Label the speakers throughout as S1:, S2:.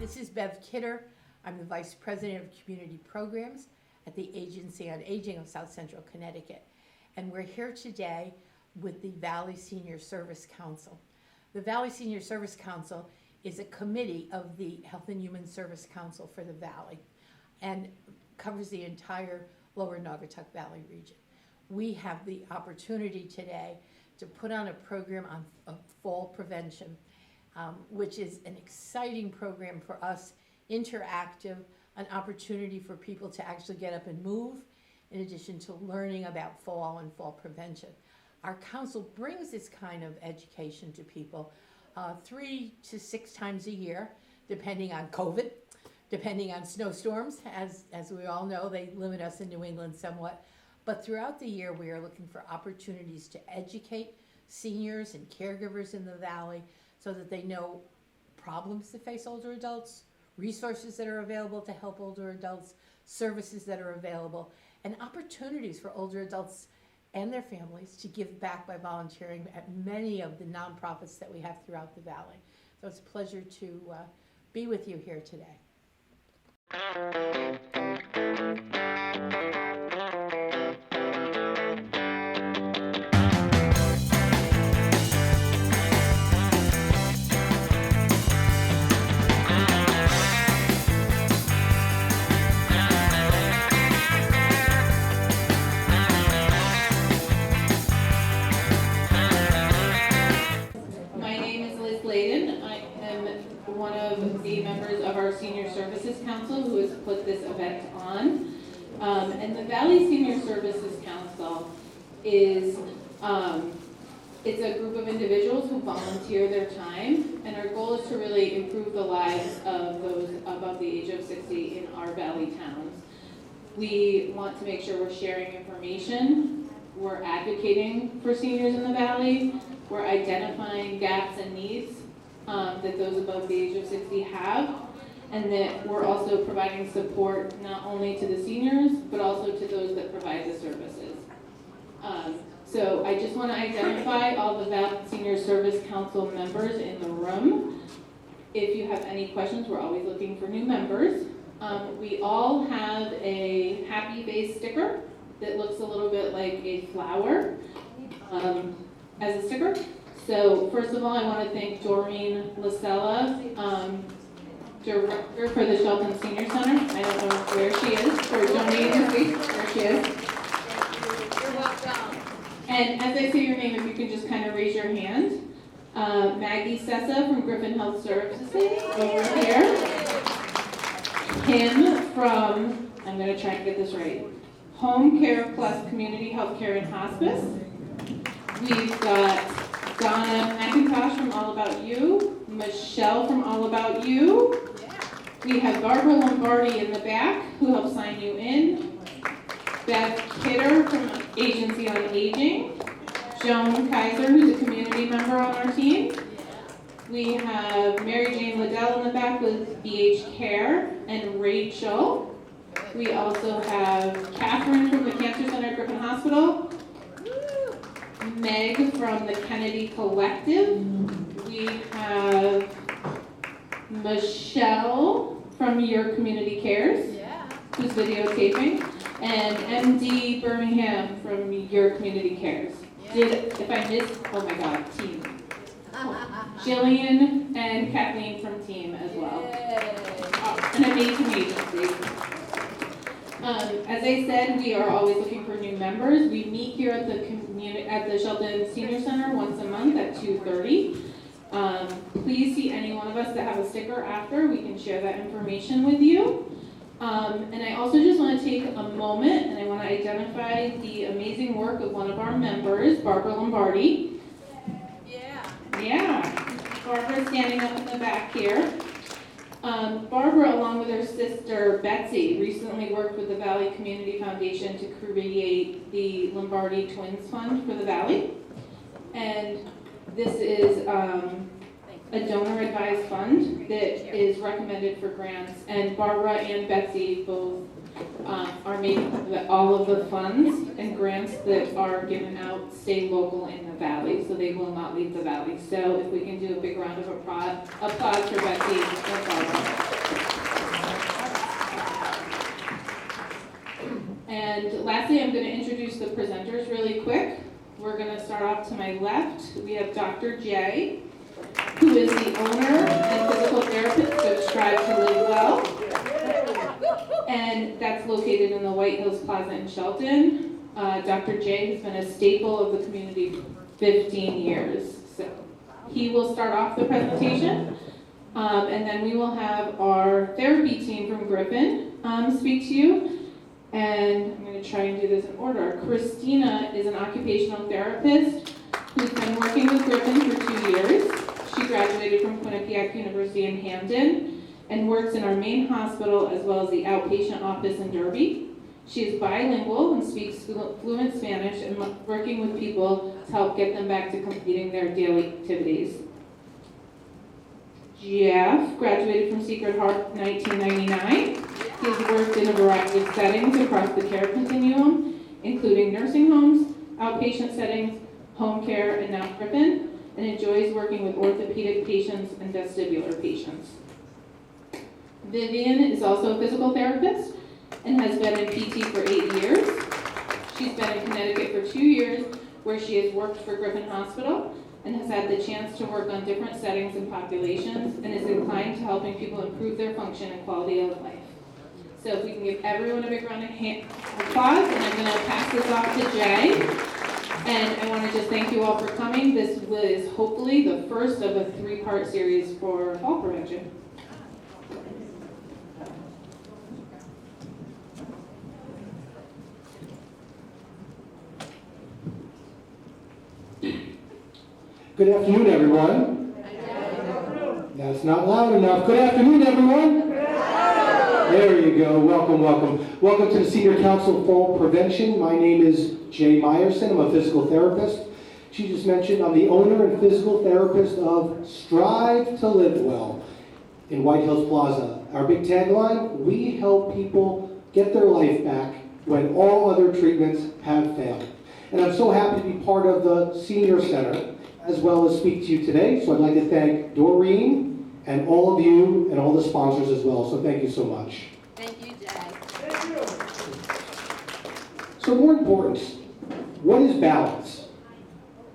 S1: This is Bev Kidder. I'm the Vice President of Community Programs at the Agency on Aging of South Central Connecticut. And we're here today with the Valley Senior Service Council. The Valley Senior Service Council is a committee of the Health and Human Service Council for the Valley and covers the entire lower Naugatuck Valley region. We have the opportunity today to put on a program on fall prevention, which is an exciting program for us, interactive, an opportunity for people to actually get up and move, in addition to learning about fall and fall prevention. Our council brings this kind of education to people 3 to 6 times a year, depending on COVID, depending on snowstorms. As we all know, they limit us in New England somewhat. But throughout the year, we are looking for opportunities to educate seniors and caregivers in the Valley so that they know problems that face older adults, resources that are available to help older adults, services that are available, and opportunities for older adults and their families to give back by volunteering at many of the nonprofits that we have throughout the Valley. So it's a pleasure to be with you here today.
S2: One of the members of our Senior Services Council who has put this event on. And the Valley Senior Services Council is it's a group of individuals who volunteer their time, and our goal is to really improve the lives of those above the age of 60 in our Valley towns. We want to make sure we're sharing information, we're advocating for seniors in the Valley, we're identifying gaps and needs that those above the age of 60 have, and that we're also providing support not only to the seniors, but also to those that provide the services. So I just want to identify all the Valley Senior Service Council members in the room. If you have any questions, we're always looking for new members. We all have a happy face sticker that looks a little bit like a flower as a sticker. So first of all, I want to thank Doreen Lasella, Director for the Shelton Senior Center. I don't know where she is, for donating this week. There she is.
S3: You're welcome.
S2: And as I say your name, if you can just kind of raise your hand. Maggie Sessa from Griffin Health Services over here. Kim from, I'm going to try and get this right, Home Care Plus Community Healthcare and Hospice. We've got Donna McIntosh from All About You, Michelle from All About You. We have Barbara Lombardi in the back who helps sign you in. Beth Kidder from Agency on Aging. Joan Kaiser, who's a community member on our team. We have Mary Jane Liddell in the back with BH Care, and Rachel. We also have Catherine from the Cancer Center at Griffin Hospital. Meg from the Kennedy Collective. We have Michelle from Your Community Cares, who's videotaping, and MD Birmingham from Your Community Cares. If I missed, oh my God, team. Jillian and Kathleen from team as well. An amazing agency. As I said, we are always looking for new members. We meet here at the Shelton Senior Center once a month at 2:30. Please see any one of us that have a sticker after. We can share that information with you. And I also just want to take a moment and I want to identify the amazing work of one of our members, Barbara Lombardi. Yeah. Barbara's standing up in the back here. Barbara, along with her sister Betsy, recently worked with the Valley Community Foundation to create the Lombardi Twins Fund for the Valley. And this is a donor-advised fund that is recommended for grants. And Barbara and Betsy both all of the funds and grants that are given out stay local in the valley, so they will not leave the valley. So if we can do a big round of applause for Betsy, that's all. And lastly, I'm going to introduce the presenters really quick. We're going to start off to my left. We have Dr. J, who is the owner and physical therapist of Strive to Live Well. And that's located in the White Hills Plaza in Shelton. Dr. J has been a staple of the community for 15 years. So he will start off the presentation. And then we will have our therapy team from Griffin speak to you. And I'm going to try and do this in order. Christina is an occupational therapist who's been working with Griffin for 2 years. She graduated from Quinnipiac University in Hamden and works in our main hospital as well as the outpatient office in Derby. She is bilingual and speaks fluent Spanish and working with people to help get them back to completing their daily activities. Jeff graduated from Sacred Heart in 1999. He's worked in a variety of settings across the care continuum, including nursing homes, outpatient settings, home care, and now Griffin, and enjoys working with orthopedic patients and vestibular patients. Vivian is also a physical therapist and has been in PT for 8 years. She's been in Connecticut for 2 years, where she has worked for Griffin Hospital and has had the chance to work on different settings and populations and is inclined to helping people improve their function and quality of life. So if we can give everyone a big round of applause, and I'm going to pass this off to Jay. And I want to just thank you all for coming. This was hopefully the first of a 3-part series for fall prevention.
S4: Good afternoon, everyone. That's not loud enough. Good afternoon, everyone. There you go. Welcome, welcome. Welcome to the Senior Council of Fall Prevention. My name is Jay Meyerson. I'm a physical therapist. She just mentioned I'm the owner and physical therapist of Strive to Live Well in White Hills Plaza. Our big tagline, we help people get their life back when all other treatments have failed. And I'm so happy to be part of the Senior Center as well as speak to you today. So I'd like to thank Doreen and all of you and all the sponsors as well. So thank you so much.
S3: Thank you, Jay.
S4: Thank you. So more important, what is balance?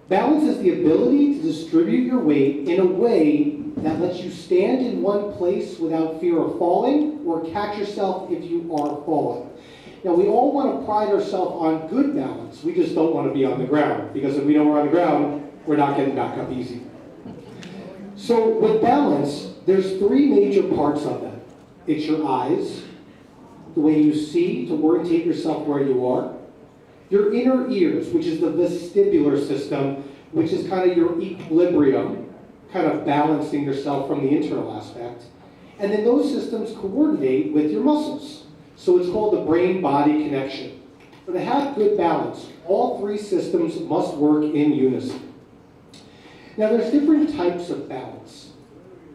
S4: Balance is the ability to distribute your weight in a way that lets you stand in one place without fear of falling or catch yourself if you are falling. Now, we all want to pride ourselves on good balance. We just don't want to be on the ground, because if we know we're on the ground, we're not getting back up easy. So with balance, there's 3 major parts of that. It's your eyes, the way you see to orientate yourself where you are. Your inner ears, which is the vestibular system, which is kind of your equilibrium, kind of balancing yourself from the internal aspect. And then those systems coordinate with your muscles. So it's called the brain-body connection. So to have good balance, all 3 systems must work in unison. Now there's different types of balance.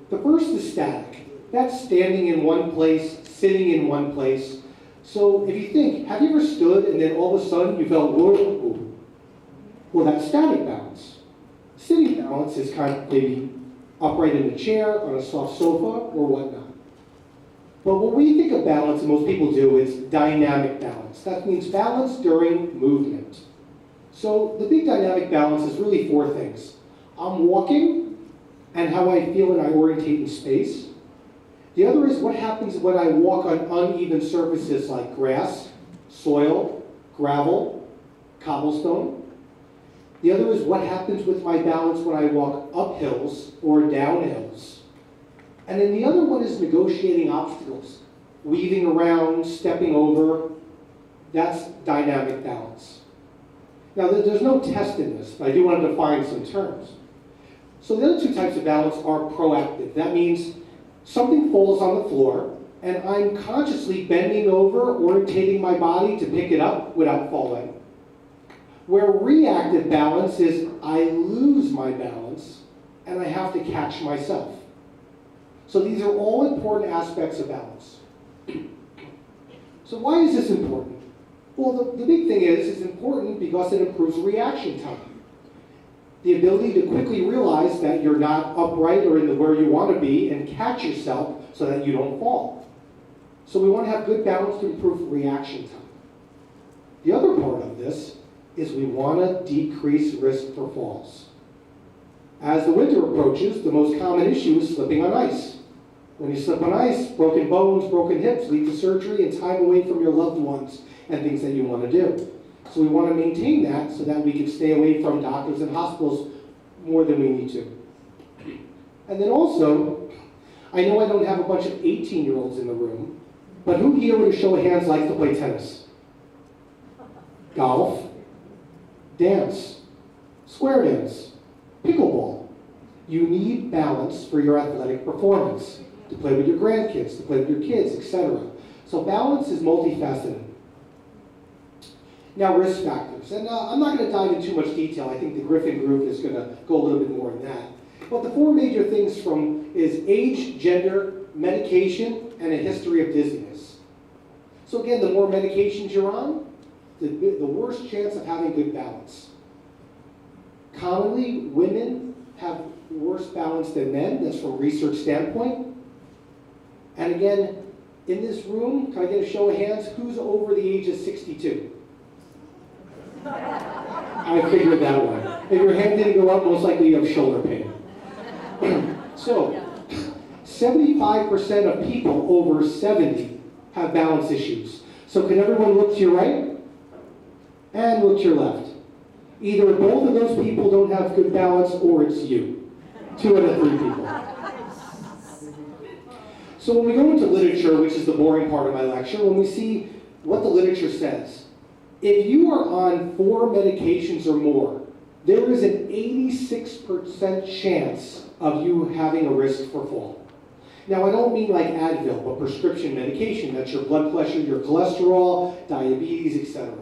S4: The first is static. That's standing in one place, sitting in one place. So if you think, have you ever stood and then all of a sudden you felt, whoa? Well, that's static balance. Sitting balance is kind of maybe upright in a chair, on a soft sofa, or whatnot. But when we think of balance, and most people do, is dynamic balance. That means balance during movement. So the big dynamic balance is really 4 things. I'm walking and how I feel when I orientate in space. The other is what happens when I walk on uneven surfaces like grass, soil, gravel, cobblestone. The other is what happens with my balance when I walk up hills or down hills. And then the other one is negotiating obstacles, weaving around, stepping over. That's dynamic balance. Now, there's no test in this, but I do want to define some terms. So the other 2 types of balance are proactive. That means something falls on the floor, and I'm consciously bending over, orientating my body to pick it up without falling. Where reactive balance is I lose my balance, and I have to catch myself. So these are all important aspects of balance. So why is this important? Well, the big thing is it's important because it improves reaction time. The ability to quickly realize that you're not upright or in the where you want to be and catch yourself so that you don't fall. So we want to have good balance to improve reaction time. The other part of this is we want to decrease risk for falls. As the winter approaches, the most common issue is slipping on ice. When you slip on ice, broken bones, broken hips lead to surgery and time away from your loved ones and things that you want to do. So we want to maintain that so that we can stay away from doctors and hospitals more than we need to. And then also, I know I don't have a bunch of 18-year-olds in the room, but who here with a show of hands likes to play tennis? Golf, dance, square dance, pickleball. You need balance for your athletic performance, to play with your grandkids, to play with your kids, etc. So balance is multifaceted. Now, risk factors. And I'm not going to dive into too much detail. I think the Griffin group is going to go a little bit more in that. But the four major things is age, gender, medication, and a history of dizziness. So again, the more medications you're on, the worse chance of having good balance. Commonly, women have worse balance than men. That's from a research standpoint. And again, in this room, can I get a show of hands? Who's over the age of 62? I figured that one. If your hand didn't go up, most likely you have shoulder pain. So, 75% of people over 70 have balance issues. So can everyone look to your right? And look to your left. Either both of those people don't have good balance or it's you. 2 out of 3 people. So when we go into literature, which is the boring part of my lecture, when we see what the literature says, if you are on 4 medications or more, there is an 86% chance of you having a risk for fall. Now, I don't mean like Advil, but prescription medication. That's your blood pressure, your cholesterol, diabetes, etc.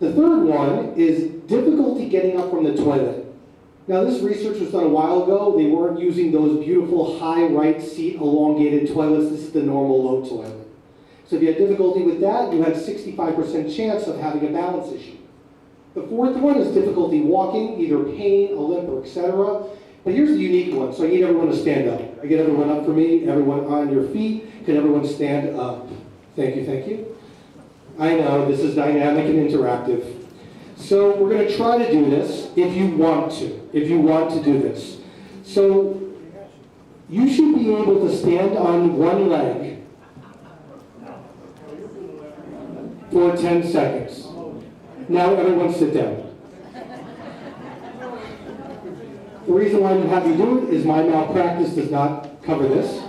S4: The third one is difficulty getting up from the toilet. Now, this research was done a while ago. They weren't using those beautiful high right seat elongated toilets. This is the normal low toilet. So if you had difficulty with that, you had 65% chance of having a balance issue. The fourth one is difficulty walking, either pain, a limp, or etc. But here's the unique one, so I need everyone to stand up. I get everyone up for me, everyone on your feet. Can everyone stand up? Thank you, thank you. I know, this is dynamic and interactive. So we're going to try to do this if you want to do this. So you should be able to stand on one leg for 10 seconds. Now everyone sit down. The reason why I'm going to have you do it is my malpractice does not cover this.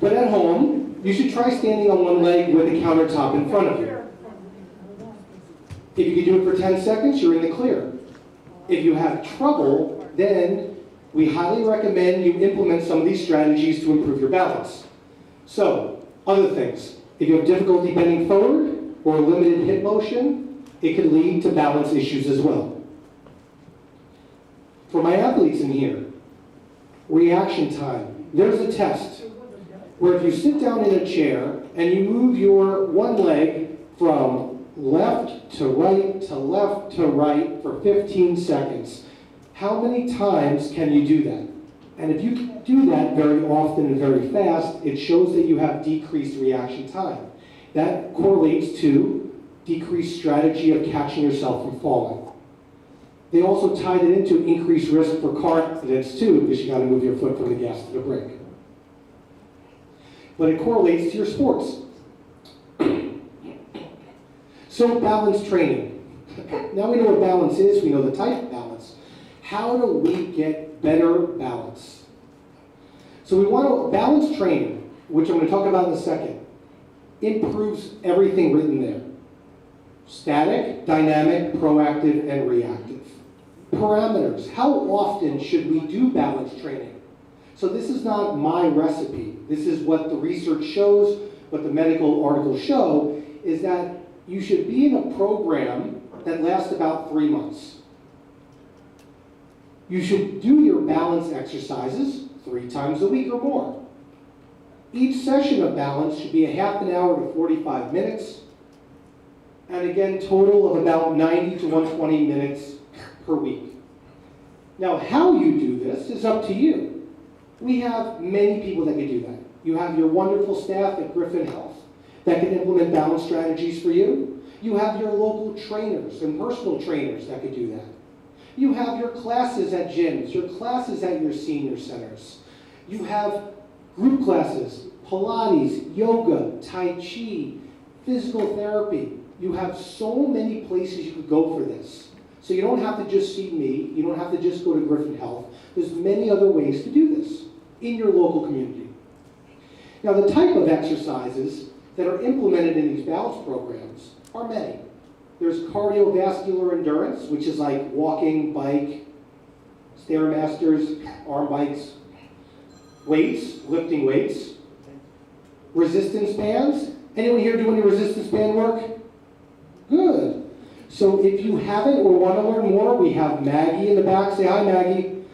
S4: But at home, you should try standing on one leg with the countertop in front of you. If you can do it for 10 seconds, you're in the clear. If you have trouble, then we highly recommend you implement some of these strategies to improve your balance. So, other things. If you have difficulty bending forward or limited hip motion, it could lead to balance issues as well. For my athletes in here, reaction time. There's a test where if you sit down in a chair and you move your one leg from left to right to left to right for 15 seconds, how many times can you do that? And if you do that very often and very fast, it shows that you have decreased reaction time. That correlates to decreased strategy of catching yourself from falling. They also tied it into increased risk for car accidents too, because you got to move your foot from the gas to the brake. But it correlates to your sports. So balance training. Now we know what balance is, we know the type of balance. How do we get better balance? So we want to balance training, which I'm going to talk about in a second, improves everything written there. Static, dynamic, proactive, and reactive. Parameters. How often should we do balance training? So this is not my recipe. This is what the research shows, what the medical articles show, is that you should be in a program that lasts about 3 months. You should do your balance exercises 3 times a week or more. Each session of balance should be a half an hour to 45 minutes, and again, total of about 90 to 120 minutes per week. Now, how you do this is up to you. We have many people that can do that. You have your wonderful staff at Griffin Health that can implement balance strategies for you. You have your local trainers and personal trainers that could do that. You have your classes at gyms, your classes at your senior centers. You have group classes, Pilates, yoga, Tai Chi, physical therapy. You have so many places you could go for this. So you don't have to just see me, you don't have to just go to Griffin Health. There's many other ways to do this in your local community. Now, the type of exercises that are implemented in these balance programs are many. There's cardiovascular endurance, which is like walking, bike, Stairmasters, arm bikes, weights, lifting weights, resistance bands. Anyone here do any resistance band work? Good. So if you haven't or want to learn more, we have Maggie in the back. Say hi, Maggie.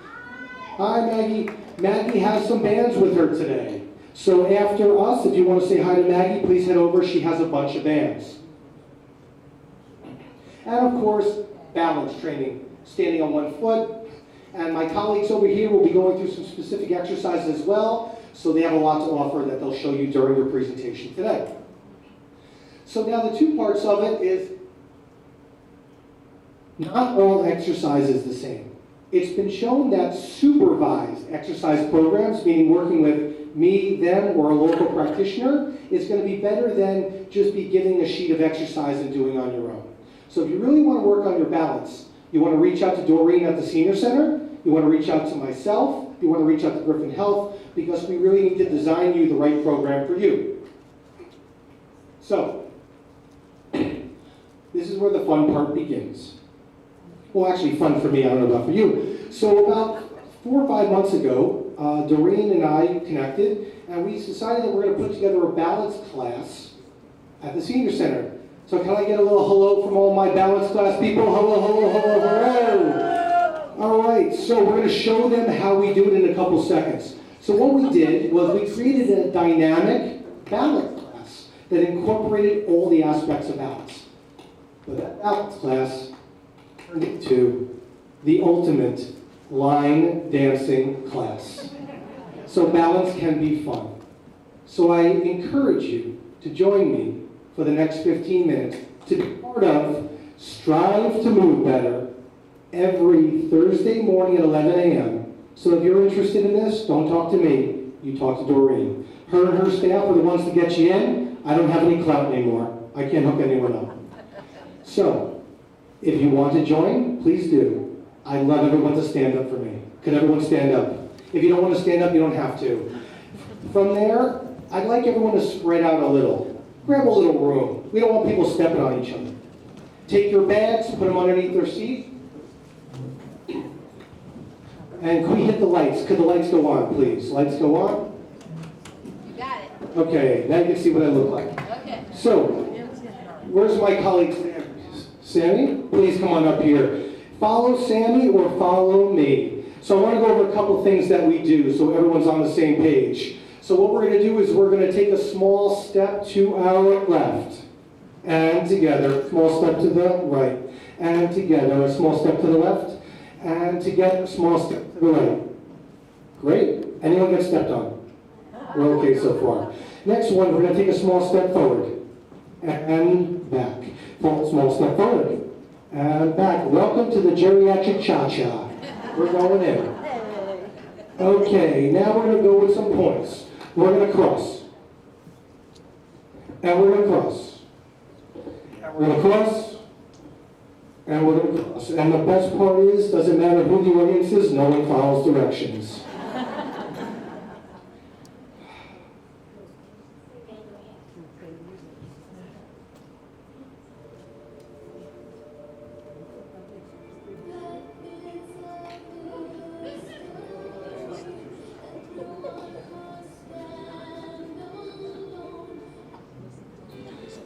S4: Hi, Maggie. Maggie has some bands with her today. So after us, if you want to say hi to Maggie, please head over. She has a bunch of bands. And of course, balance training, standing on one foot. And my colleagues over here will be going through some specific exercises as well. So they have a lot to offer that they'll show you during your presentation today. So now the two parts of it is not all exercise is the same. It's been shown that supervised exercise programs, meaning working with me, them, or a local practitioner, is going to be better than just be getting a sheet of exercise and doing on your own. So if you really want to work on your balance, you want to reach out to Doreen at the Senior Center, you want to reach out to myself, you want to reach out to Griffin Health, because we really need to design you the right program for you. So, this is where the fun part begins. Well, actually fun for me, I don't know about for you. So about 4 or 5 months ago, Doreen and I connected, and we decided that we're going to put together a balance class at the Senior Center. So can I get a little hello from all my balance class people? Hello, hello, hello, hello. All right, so we're going to show them how we do it in a couple seconds. So what we did was we created a dynamic balance class that incorporated all the aspects of balance. But that balance class turned into the ultimate line dancing class. So balance can be fun. So I encourage you to join me for the next 15 minutes to be part of Strive to Move Better every Thursday morning at 11 a.m. So if you're interested in this, don't talk to me, you talk to Doreen. Her and her staff are the ones to get you in. I don't have any clout anymore. I can't hook anyone up. So, if you want to join, please do. I'd love everyone to stand up for me. Could everyone stand up? If you don't want to stand up, you don't have to. From there, I'd like everyone to spread out a little. Grab a little room. We don't want people stepping on each other. Take your bags, put them underneath their seat. And can we hit the lights? Could the lights go on, please? Lights go on?
S3: You got it.
S4: Okay, now you can see what I look like.
S3: Okay.
S4: So, where's my colleague Sammy? Sammy, please come on up here. Follow Sammy or follow me. So I want to go over a couple things that we do so everyone's on the same page. So what we're going to do is we're going to take a small step to our left. And together, small step to the right. And together, a small step to the left. And together, a small step to the right. Great. Anyone get stepped on? We're okay so far. Next one, we're going to take a small step forward. And back. Small step forward. And back. Welcome to the geriatric cha-cha. We're going in. Okay, now we're going to go with some points. We're going to cross. And we're going to cross. And we're going to cross. And we're going to cross. And the best part is, doesn't matter who the audience is, no one follows directions.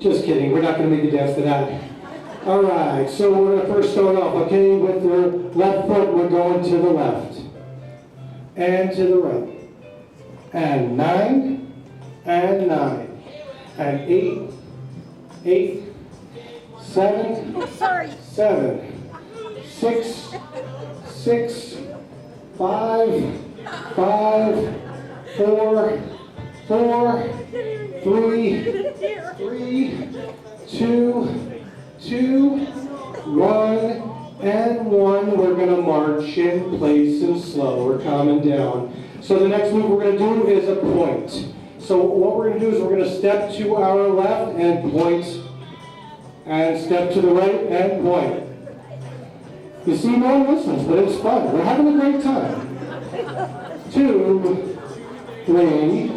S4: Just kidding, we're not going to make you dance to that. All right, so we're going to first start off, okay, with the left foot, we're going to the left. And to the right. And 9, and 9, and 8, 8, 7, 7, 6, 6, 5, 5, 4, 4, 3, 3, 2, 2, 1, and 1. We're going to march in place and slow. We're calming down. So the next move we're going to do is a point. So what we're going to do is we're going to step to our left and point, and step to the right and point. You see, no one listens, but it's fun. We're having a great time. 2, 3,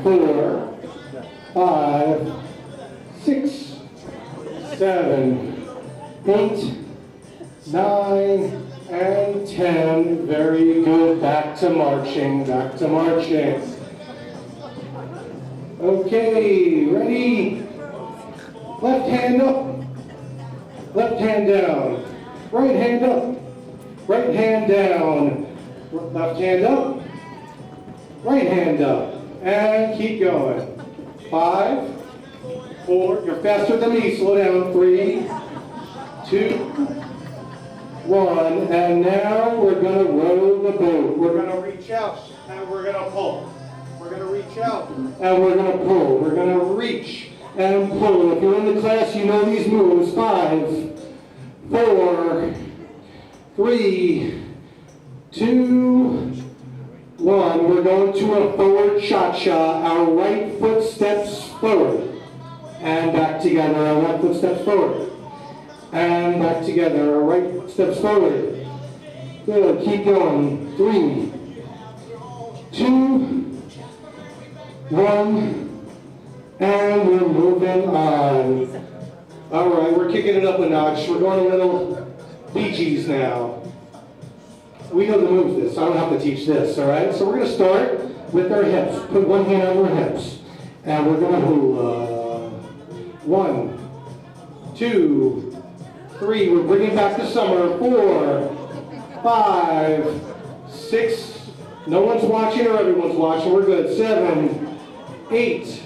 S4: 4, 5, 6, 7, 8, 9, and 10. Very good. Back to marching. Back to marching. Okay, ready? Left hand up. Left hand down. Right hand up. Right hand down. Left hand up. Right hand up. And keep going. 5, 4. You're faster than me. Slow down. 3, 2, 1. And now we're going to row the boat. We're going to reach out and we're going to pull. We're going to reach out and we're going to pull. We're going to reach and pull. If you're in the class, you know these moves. 5, 4, 3, 2, 1. We're going to a forward cha-cha. Our right foot steps forward. And back together. Our left foot steps forward. And back together. Our right steps forward. Good. Keep going. 3, 2, 1. And we're moving on. All right, we're kicking it up a notch. We're going a little Bee Gees now. We know the moves this, so I don't have to teach this, all right? So we're going to start with our hips. Put one hand on our hips. And we're going to hula. 1, 2, 3. We're bringing back the summer. 4, 5, 6. No one's watching or everyone's watching. We're good. 7, 8,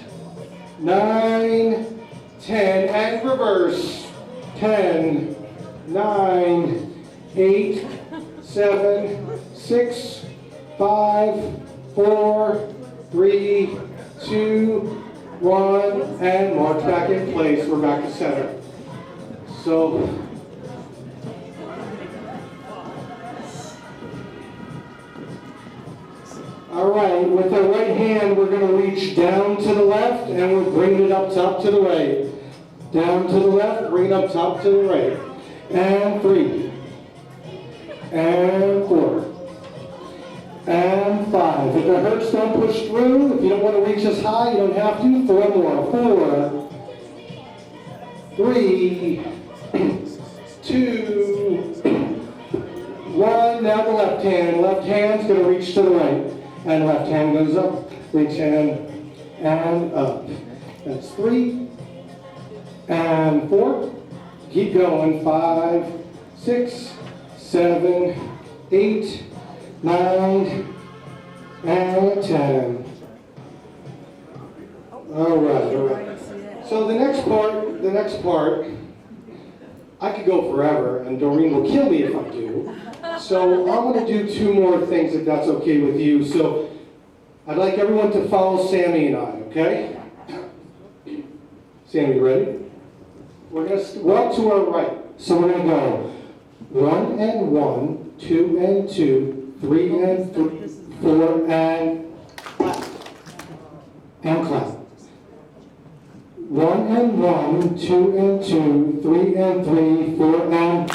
S4: 9, 10. And reverse. 10, 9, 8, 7, 6, 5, 4, 3, 2, 1, and march back in place. We're back to center. So, all right, with our right hand, we're going to reach down to the left, and we're bringing it up top to the right. Down to the left, bring it up top to the right. And 3. And 4. And 5. If it hurts, don't push through. If you don't want to reach as high, you don't have to. 4 more. 4, 3, 2, 1. Now the left hand. Left hand's going to reach to the right. And left hand goes up. Reach hand and up. That's 3. And 4. Keep going. 5, 6, 7, 8, 9, and 10. All right. So the next part, I could go forever, and Doreen will kill me if I do. So I'm going to do 2 more things, if that's okay with you. So I'd like everyone to follow Sammy and I, okay? Sammy, you ready? We're going to walk to our right. So we're going to go 1 and 1, 2 and 2, 3 and 3, 4 and clap. And clap. 1 and 1, 2 and 2, 3 and 3, 4 and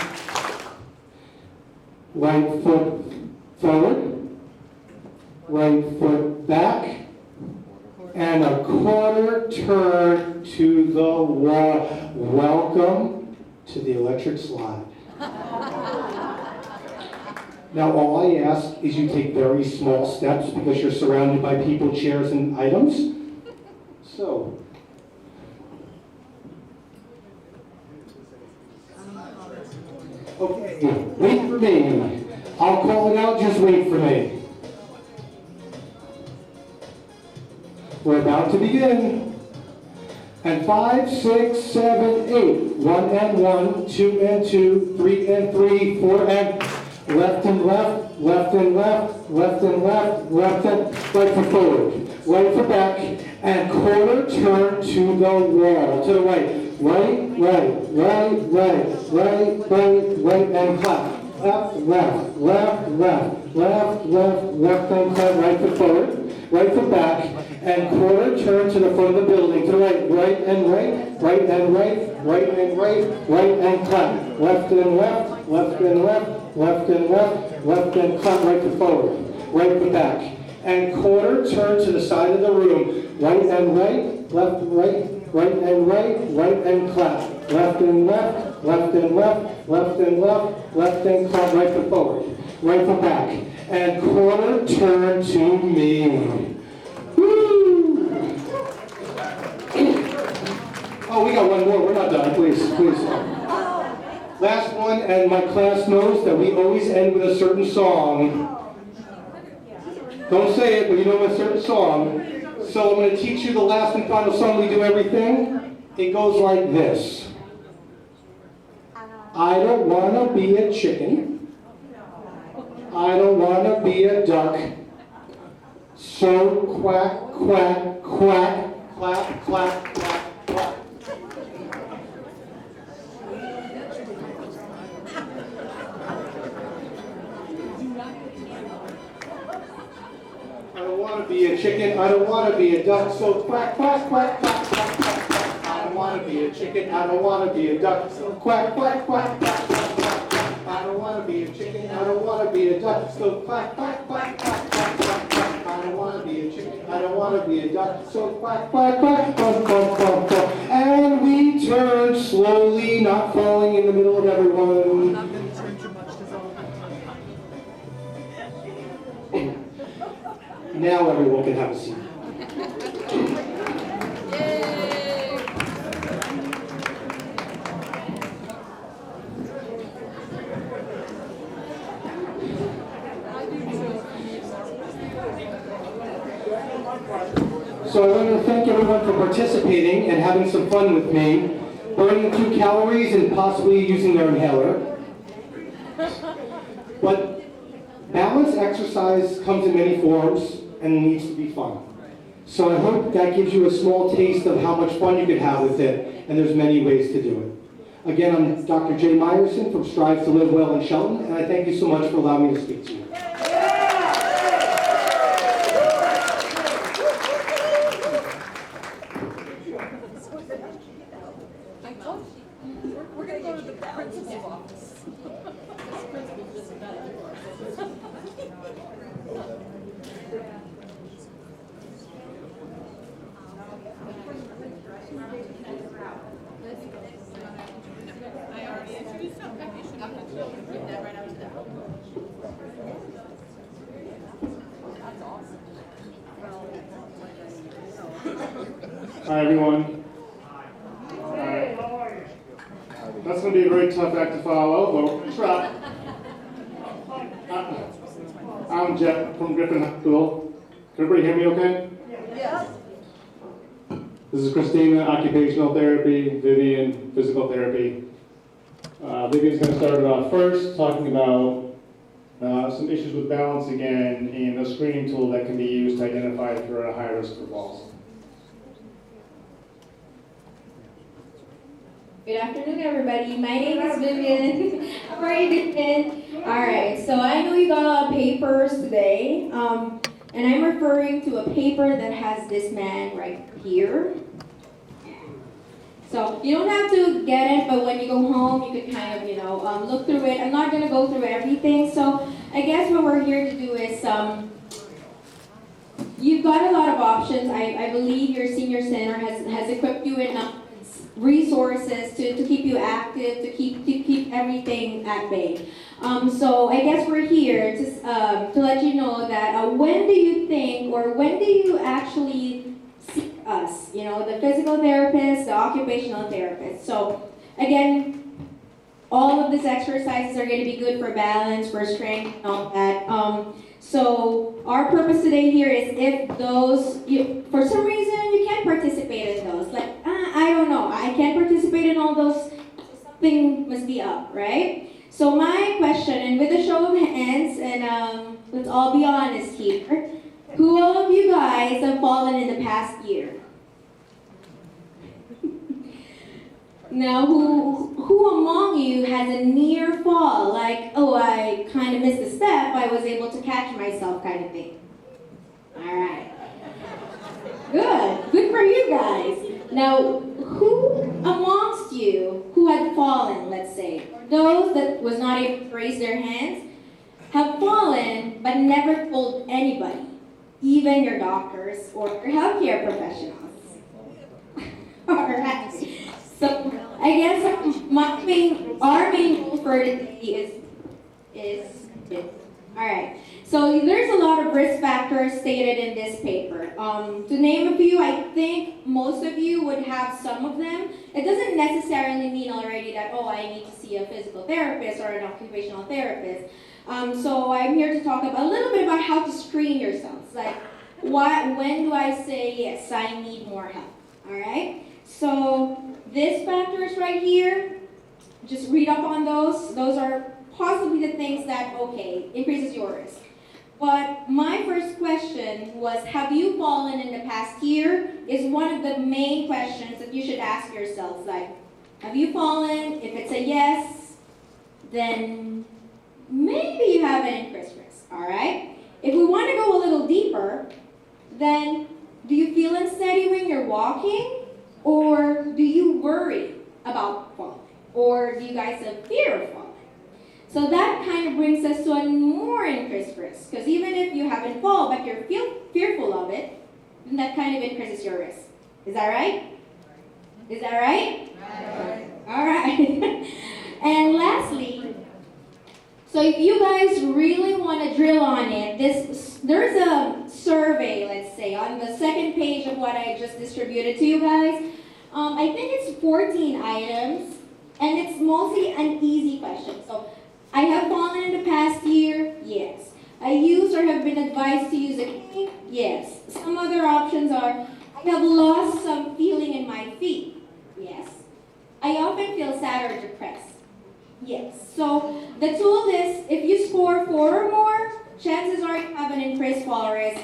S4: right foot forward, right foot back, and a quarter turn to the wall. Welcome to the electric slide. Now all I ask is you take very small steps because you're surrounded by people, chairs, and items. So, okay, wait for me. I'll call it out, just wait for me. We're about to begin. And 5, 6, 7, 8. 1 and 1, 2 and 2, 3 and 3, 4 and left and left, left and left, left and left, left and right for forward, right for back, and quarter turn to the wall, to the right. Right, right, right, right, right, right, right, and clap. Left, left, left, left, left, left, left, and clap. Right for forward, right for back, and quarter turn to the front of the building. To the right, right and right, right and right, right and right, right and clap. Left and left, left and left, left and left, left and clap. Right for forward, right for back, and quarter turn to the side of the room. Right and right, left, right, right and right, right and clap. Left and left, left and left, left and left, left and clap. Right for forward, right for back, and quarter turn to me. Woo! Oh, we got one more. We're not done. Please, please. Last one, and my class knows that we always end with a certain song. Don't say it, but you know a certain song. So I'm going to teach you the last and final song. We do everything. It goes like this. I don't want to be a chicken. I don't want to be a duck. So quack, quack, quack, clap, clap, clap, clap. I don't want to be a chicken, I don't want to be a duck, so quack, quack, quack, quack, quack, quack, quack. I don't want to be a chicken, I don't want to be a duck, so quack, quack, quack, quack, quack, quack, quack. I don't want to be a chicken, I don't want to be a duck, so quack, quack, quack, quack, quack, quack, quack. I don't want to be a chicken, I don't want to be a duck, so quack, quack, quack, quack, quack, quack, quack. And we turn slowly, not falling in the middle of everyone.
S5: Not going to turn too much to
S4: Now everyone can have a seat. So I want to thank everyone for participating and having some fun with me, burning a few calories and possibly using their inhaler. But balance exercise comes in many forms and needs to be fun. So I hope that gives you a small taste of how much fun you can have with it, and there's many ways to do it. Again, I'm Dr. Jay Meyerson from Strive to Live Well in Shelton, and I thank you so much for allowing me to speak to you.
S5: We're going to go to the principal's office. I already introduced him. You should have to read that right after that. That's awesome.
S6: Hi, everyone. That's going to be a very tough act to follow, but we'll try. I'm Jeff from Griffin High School. Can everybody hear me okay?
S5: Yes.
S6: This is Christina, occupational therapy, Vivian, physical therapy. Vivian's going to start it off first, talking about some issues with balance again and a screening tool that can be used to identify if you're at a high risk for falls.
S3: Good afternoon, everybody. My name is Vivian. How are you, Vivian? All right, so I know you got a lot of papers today, and I'm referring to a paper that has this man right here. So you don't have to get it, but when you go home, you can kind of, look through it. I'm not going to go through everything, so I guess what we're here to do is, you've got a lot of options. I believe your senior center has equipped you enough resources to keep you active, to keep everything at bay. So I guess we're here to let you know that when do you think, or when do you actually see us? The physical therapist, the occupational therapist. So again, all of these exercises are going to be good for balance, for strength, and all that. So our purpose today here is if those, for some reason you can't participate in those, like, I don't know, I can't participate in all those, something must be up, right? So my question, and with a show of hands, and let's all be honest here, who all of you guys have fallen in the past year? Now, who among you has a near fall, like, oh, I kind of missed a step, I was able to catch myself kind of thing? All right. Good for you guys. Now, who amongst you who had fallen, let's say, or those that was not able to raise their hands, have fallen but never told anybody, even your doctors or your healthcare professionals? All right. So I guess our main goal for today is this. All right. So there's a lot of risk factors stated in this paper. To name a few, I think most of you would have some of them. It doesn't necessarily mean already that, oh, I need to see a physical therapist or an occupational therapist. So I'm here to talk a little bit about how to screen yourselves. Like, when do I say, yes, I need more help? All right. So these factors right here, just read up on those. Those are possibly the things that, okay, increases your risk. But my first question was, have you fallen in the past year? Is one of the main questions that you should ask yourselves. Like, have you fallen? If it's a yes, then maybe you have an increased risk, all right? If we want to go a little deeper, then do you feel unsteady when you're walking? Or do you worry about falling? Or do you guys have fear of falling? So that kind of brings us to a more increased risk. Because even if you haven't fallen, but you're fearful of it, then that kind of increases your risk. Is that right? Is that right? Right. All right. And lastly, so if you guys really want to drill on it, there's a survey, let's say, on the second page of what I just distributed to you guys. I think it's 14 items, and it's mostly an easy question. So, I have fallen in the past year, yes. I use or have been advised to use a cane, yes. Some other options are, I have lost some feeling in my feet, yes. I often feel sad or depressed, yes. So the tool is, if you score 4 or more, chances are you have an increased fall risk.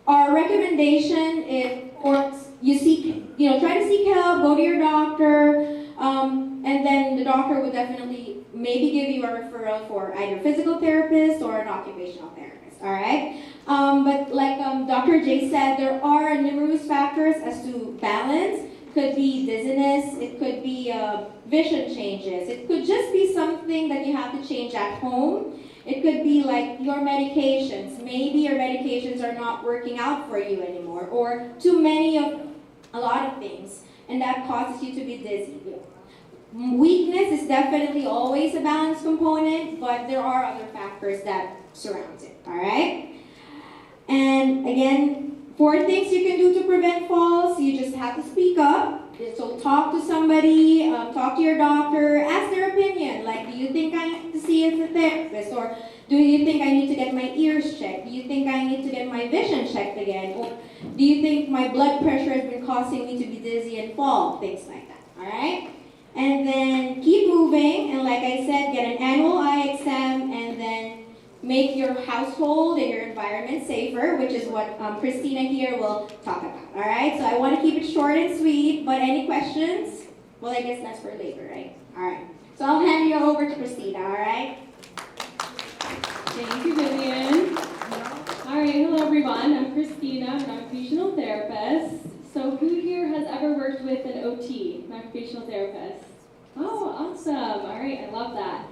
S3: Our recommendation is, of course, try to seek help, go to your doctor, and then the doctor would definitely maybe give you a referral for either a physical therapist or an occupational therapist, all right? But like Dr. J said, there are numerous factors as to balance. It could be dizziness, it could be vision changes, it could just be something that you have to change at home. It could be like your medications. Maybe your medications are not working out for you anymore, or too many of a lot of things, and that causes you to be dizzy. Weakness is definitely always a balance component, but there are other factors that surround it, all right? And again, 4 things you can do to prevent falls. You just have to speak up. So talk to somebody, talk to your doctor, ask their opinion. Like, do you think I need to see a therapist? Or do you think I need to get my ears checked? Do you think I need to get my vision checked again? Or do you think my blood pressure has been causing me to be dizzy and fall? Things like that, all right? And then keep moving, and like I said, get an annual eye exam, and then make your household and your environment safer, which is what Christina here will talk about, all right? So I want to keep it short and sweet, but any questions? Well, I guess that's for later, right? All right. So I'll hand you over to Christina, all right?
S2: Thank you, Vivian. All right, hello everyone. I'm Christina, I'm an occupational therapist. So who here has ever worked with an OT, an occupational therapist? Oh, awesome. All right, I love that.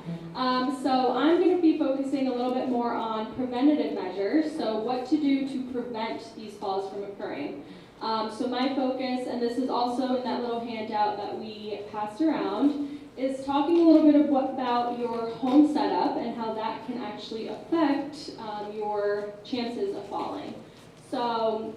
S2: So I'm going to be focusing a little bit more on preventative measures, so what to do to prevent these falls from occurring. So my focus, and this is also in that little handout that we passed around, is talking a little bit about your home setup and how that can actually affect your chances of falling. So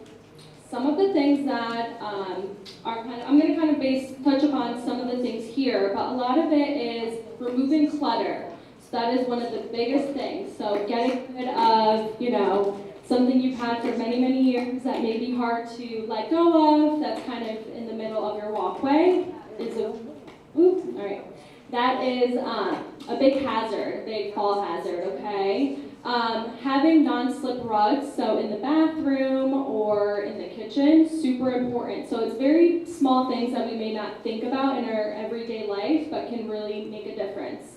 S2: some of the things that I'm going to touch upon some of the things here, but a lot of it is removing clutter.
S3: That is one of the biggest things. So getting rid of, something you've had for many, many years that may be hard to let go of, that's kind of in the middle of your walkway, is that is a big hazard, a big fall hazard, okay? Having non-slip rugs, so in the bathroom or in the kitchen, super important. So it's very small things that we may not think about in our everyday life, but can really make a difference.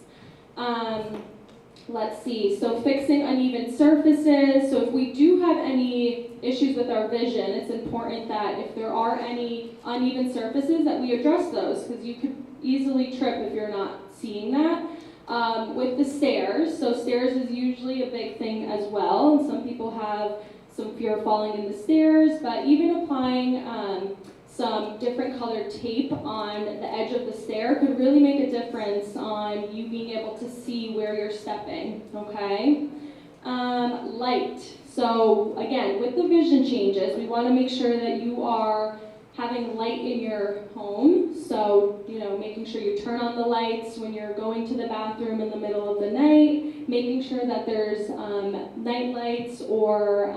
S3: Let's see, so fixing uneven surfaces. So if we do have any issues with our vision, it's important that if there are any uneven surfaces that we address those, because you could easily trip if you're not seeing that. With the stairs, so stairs is usually a big thing as well, and some people have some fear of falling in the stairs, but even applying some different colored tape on the edge of the stair could really make a difference on you being able to see where you're stepping, okay? Light. So again, with the vision changes, we want to make sure that you are having light in your home. So, making sure you turn on the lights when you're going to the bathroom in the middle of the night, making sure that there's night lights or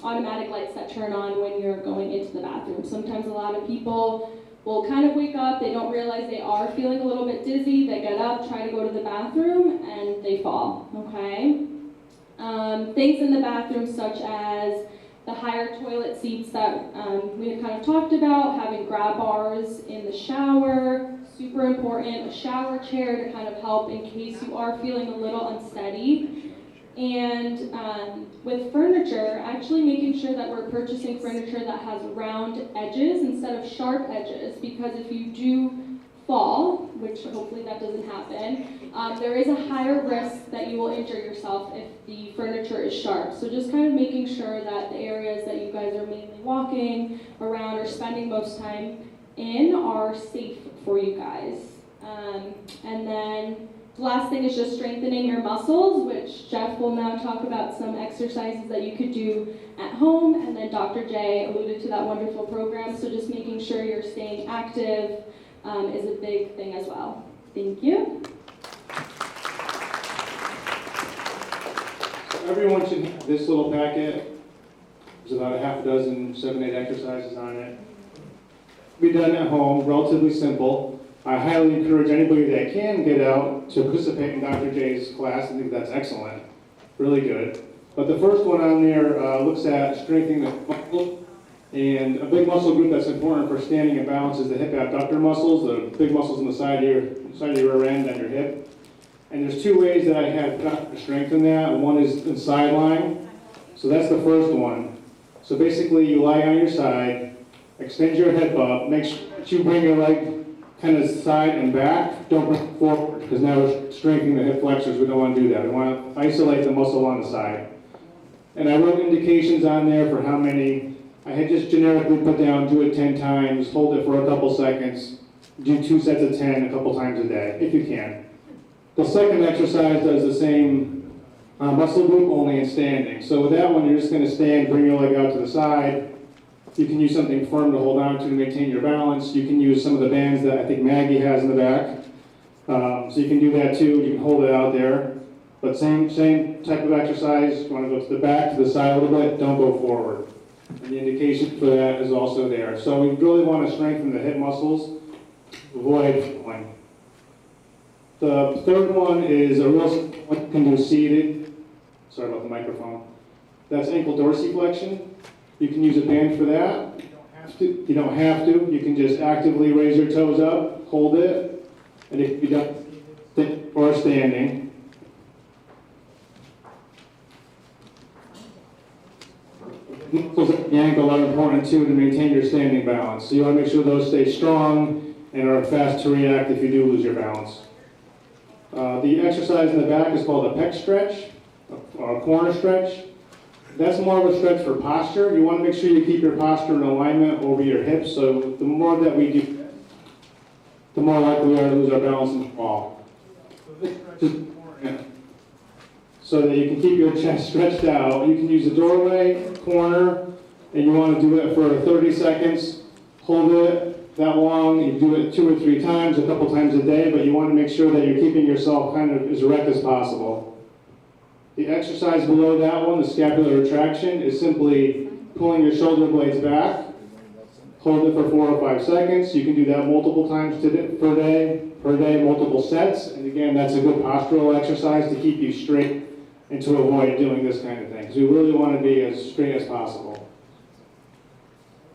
S3: automatic lights that turn on when you're going into the bathroom. Sometimes a lot of people will kind of wake up, they don't realize they are feeling a little bit dizzy, they get up, try to go to the bathroom, and they fall, okay? Things in the bathroom such as the higher toilet seats that we had kind of talked about, having grab bars in the shower, super important, a shower chair to kind of help in case you are feeling a little unsteady. And with furniture, actually making sure that we're purchasing furniture that has round edges instead of sharp edges, because if you do fall, which hopefully that doesn't happen, there is a higher risk that you will injure yourself if the furniture is sharp. So just kind of making sure that the areas that you guys are mainly walking around or spending most time in are safe for you guys. And then the last thing is just strengthening your muscles, which Jeff will now talk about some exercises that you could do at home, and then Dr. J alluded to that wonderful program, so just making sure you're staying active is a big thing as well. Thank you.
S6: Everyone should have this little packet. There's about a half a dozen, 7, 8 exercises on it. Be done at home, relatively simple. I highly encourage anybody that can get out to participate in Dr. J's class. I think that's excellent, really good. But the first one on there looks at strengthening the muscle. And a big muscle group that's important for standing and balance is the hip abductor muscles, the big muscles on the side of your rear end and your hip. And there's 2 ways that I have to strengthen that. One is in side lying. So that's the first one. So basically you lie on your side, extend your hip up, make sure that you bring your leg kind of side and back. Don't bring it forward, because now we're strengthening the hip flexors. We don't want to do that. We want to isolate the muscle on the side. And I wrote indications on there for how many. I had just generically put down, do it 10 times, hold it for a couple seconds, do 2 sets of 10 a couple times a day, if you can. The second exercise does the same muscle group, only in standing. So with that one, you're just going to stand, bring your leg out to the side. You can use something firm to hold on to maintain your balance. You can use some of the bands that I think Maggie has in the back. So you can do that too. You can hold it out there. But same type of exercise. You want to go to the back, to the side a little bit, don't go forward. And the indication for that is also there. So we really want to strengthen the hip muscles, avoid falling. The third one is a real simple one you can do seated. Sorry about the microphone. That's ankle dorsiflexion. You can use a band for that. You don't have to. You can just actively raise your toes up, hold it, and it can be done or standing. Muscles at the ankle are important too to maintain your standing balance. So you want to make sure those stay strong and are fast to react if you do lose your balance. The exercise in the back is called a pec stretch, or a corner stretch. That's more of a stretch for posture. You want to make sure you keep your posture in alignment over your hips. So the more that we do, the more likely we are to lose our balance and fall. So this stretch is important. So that you can keep your chest stretched out. You can use a doorway, corner, and you want to do it for 30 seconds. Hold it, that long. You do it 2 or 3 times, a couple times a day, but you want to make sure that you're keeping yourself kind of as erect as possible. The exercise below that one, the scapular retraction, is simply pulling your shoulder blades back. Hold it for 4 or 5 seconds. You can do that multiple times per day, multiple sets. And again, that's a good postural exercise to keep you straight and to avoid doing this kind of thing, because we really want to be as straight as possible.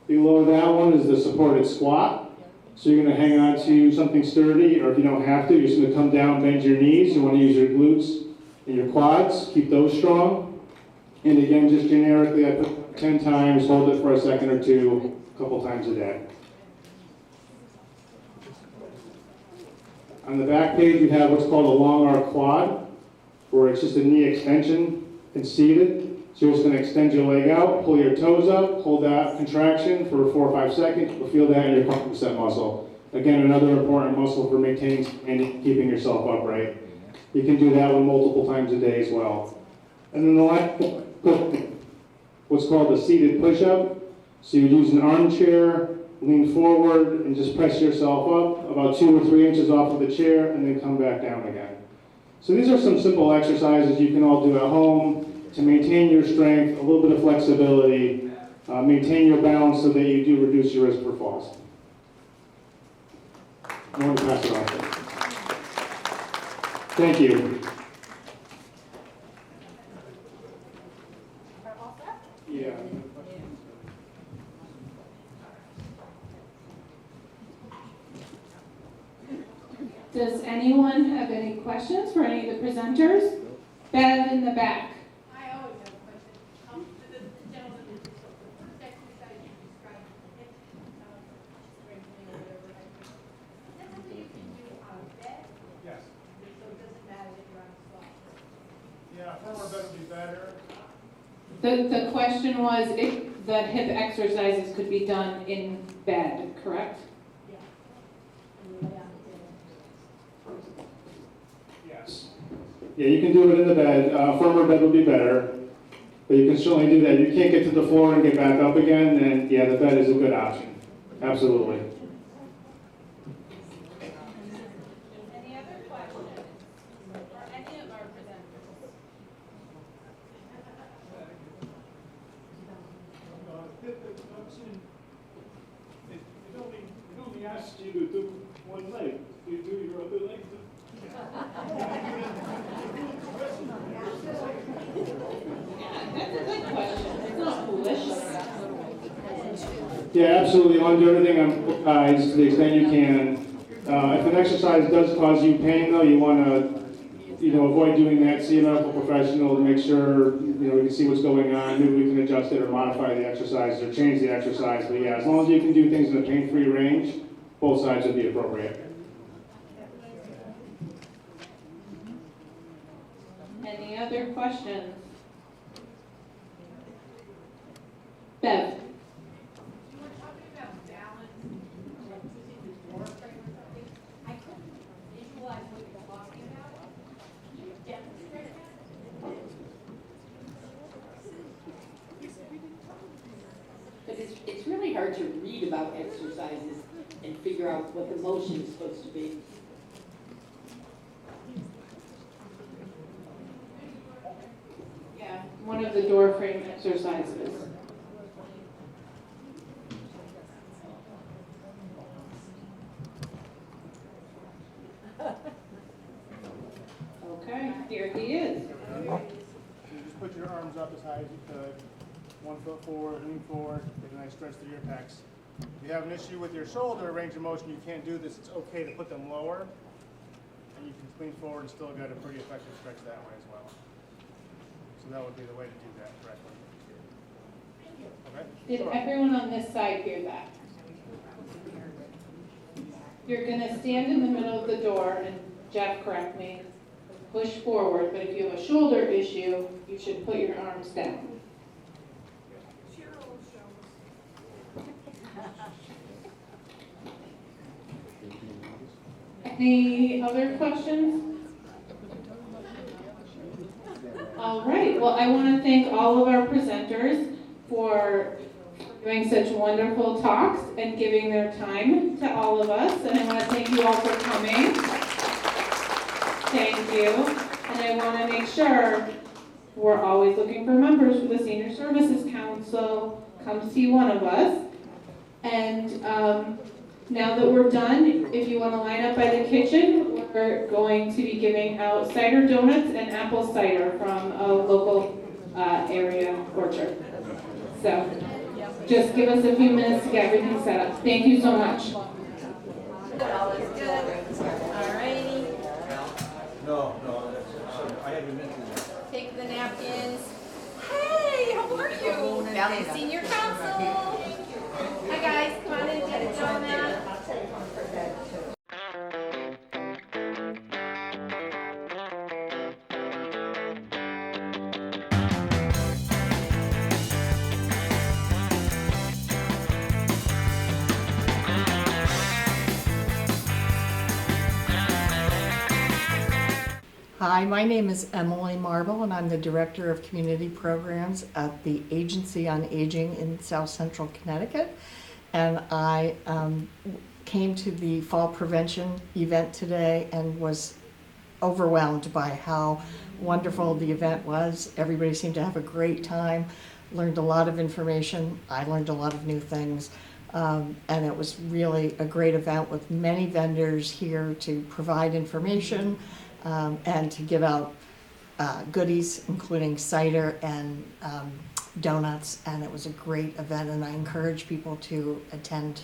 S6: Below that one is the supported squat. So you're going to hang on to something sturdy, or if you don't have to, you're just going to come down, bend your knees. You want to use your glutes and your quads, keep those strong. And again, just generically, I put 10 times, hold it for a second or two, a couple times a day. On the back page, you have what's called a long arc quad, where it's just a knee extension and seated. So you're just going to extend your leg out, pull your toes up, hold that contraction for 4 or 5 seconds. You'll feel that in your quadricep muscle. Again, another important muscle for maintaining and keeping yourself upright. You can do that one multiple times a day as well. And then the last, what's called a seated push-up. So you use an armchair, lean forward, and just press yourself up about 2 or 3 inches off of the chair, and then come back down again. So these are some simple exercises you can all do at home to maintain your strength, a little bit of flexibility, maintain your balance so that you do reduce your risk for falls. I'm going to pass it on. Thank you. Yeah.
S2: Does anyone have any questions for any of the presenters? Bev in the back.
S5: I always have a question. The gentleman who did the first exercise you described, strengthening or whatever, I think. Is that something you can do on a bed?
S6: Yes.
S5: So it doesn't matter that you're on a sofa?
S6: Yeah, firmer bed would be better.
S2: The question was if the hip exercises could be done in bed, correct?
S5: Yeah. And you lay on the bed.
S6: Yes. Yeah, you can do it in the bed. Firmer bed would be better, but you can certainly do that. You can't get to the floor and get back up again, then yeah, the bed is a good option. Absolutely.
S5: Any other questions for any of our presenters?
S6: It only asks you to do one leg. You do your other leg.
S2: That's a good question. It's not foolish.
S6: Yeah, absolutely. On do everything on both sides to the extent you can. If an exercise does cause you pain, though, you want to, avoid doing that. See a medical professional to make sure, we can see what's going on. Maybe we can adjust it or modify the exercise or change the exercise. But yeah, as long as you can do things in a pain-free range, both sides would be appropriate.
S2: Any other questions? Bev?
S5: You were talking about balance, like using the door frame or something. I couldn't visualize what you're talking about. Can you demonstrate that?
S7: But it's really hard to read about exercises and figure out what the motion is supposed to be.
S2: Yeah, one of the door frame exercises. Okay, here he is.
S6: You just put your arms up as high as you could. 1 foot forward, lean forward, get a nice stretch through your pecs. If you have an issue with your shoulder range of motion, you can't do this, it's okay to put them lower. And you can lean forward and still get a pretty effective stretch that way as well. So that would be the way to do that correctly. Okay?
S2: Did
S6: Sure.
S2: everyone on this side hear that? You're gonna stand in the middle of the door, and Jeff, correct me, push forward, but if you have a shoulder issue, you should put your arms down. Any other questions? All right, well, I want to thank all of our presenters for doing such wonderful talks and giving their time to all of us. And I want to thank you all for coming. Thank you. And I want to make sure we're always looking for members for the Senior Services Council. Come see one of us. And now that we're done, if you want to line up by the kitchen, we're going to be giving out cider donuts and apple cider from a local area orchard. So just give us a few minutes to get everything set up. Thank you so much.
S5: All is good. All righty.
S8: No, I haven't mentioned that.
S5: Take the napkins. Hey, how are you? Valley Senior Council. Hi guys, come on in, get a donut.
S9: Hi, my name is Emily Marble, and I'm the Director of Community Programs at the Agency on Aging in South Central Connecticut. And I came to the fall prevention event today and was overwhelmed by how wonderful the event was. Everybody seemed to have a great time, learned a lot of information. I learned a lot of new things. And it was really a great event with many vendors here to provide information and to give out goodies, including cider and donuts. And it was a great event, and I encourage people to attend